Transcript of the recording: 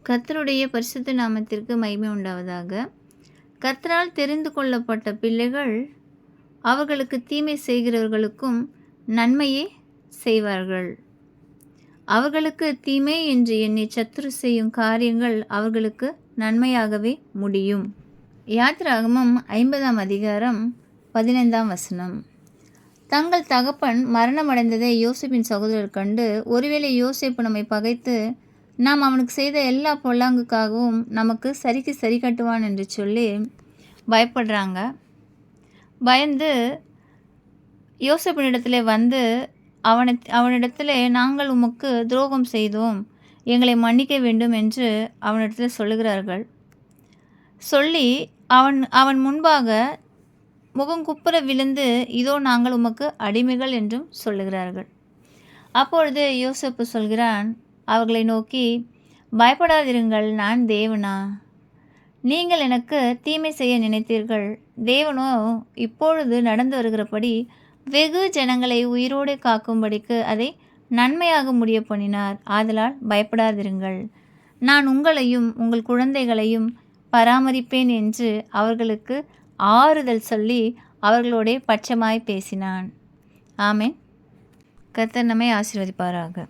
கர்த்தருடைய பரிசுத்த நாமத்திற்கு மகிமை உண்டாவதாக. கர்த்தரால் தெரிந்து கொள்ளப்பட்ட பிள்ளைகள் அவர்களுக்கு தீமை செய்கிறவர்களுக்கும் நன்மையே செய்வார்கள். அவர்களுக்கு தீமை என்று எண்ணி சத்துரு செய்யும் காரியங்கள் அவர்களுக்கு நன்மையாகவே முடியும். யாத்திராகமம் 50ஆம் அதிகாரம் 15ஆம் வசனம். தங்கள் தகப்பன் மரணமடைந்ததை யோசேப்பின் சகோதரர் கண்டு, ஒருவேளை யோசேப்பு நம்மை பகைத்து நாம் அவனுக்கு செய்த எல்லா பொல்லாங்குக்காகவும் நமக்கு சரிக்கு சரி கட்டுவான் என்று சொல்லி பயப்படுறாங்க. பயந்து யோசேப்பினிடத்தில் வந்து அவனிடத்தில் நாங்கள் உமக்கு துரோகம் செய்தோம், எங்களை மன்னிக்க வேண்டும் என்று அவனிடத்தில் சொல்லுகிறார்கள். சொல்லி அவன் முன்பாக முகங்குப்புற விழுந்து, இதோ நாங்கள் உமக்கு அடிமைகள் என்றும் சொல்லுகிறார்கள். அப்பொழுது யோசேப்பு சொல்கிறான் அவர்களை நோக்கி, பயப்படாதிருங்கள், நான் தேவனா? நீங்கள் எனக்கு தீமை செய்ய நினைத்தீர்கள், தேவனோ இப்பொழுது நடந்து வருகிறபடி வெகு ஜனங்களை உயிரோடு காக்கும்படிக்கு அதை நன்மையாக முடிய பண்ணினார். ஆதலால் பயப்படாதிருங்கள், நான் உங்களையும் உங்கள் குழந்தைகளையும் பராமரிப்பேன் என்று அவர்களுக்கு ஆறுதல் சொல்லி அவர்களோட பட்சமாய் பேசினான். ஆமென். கர்த்தர் நம்மை ஆசீர்வதிப்பாராக.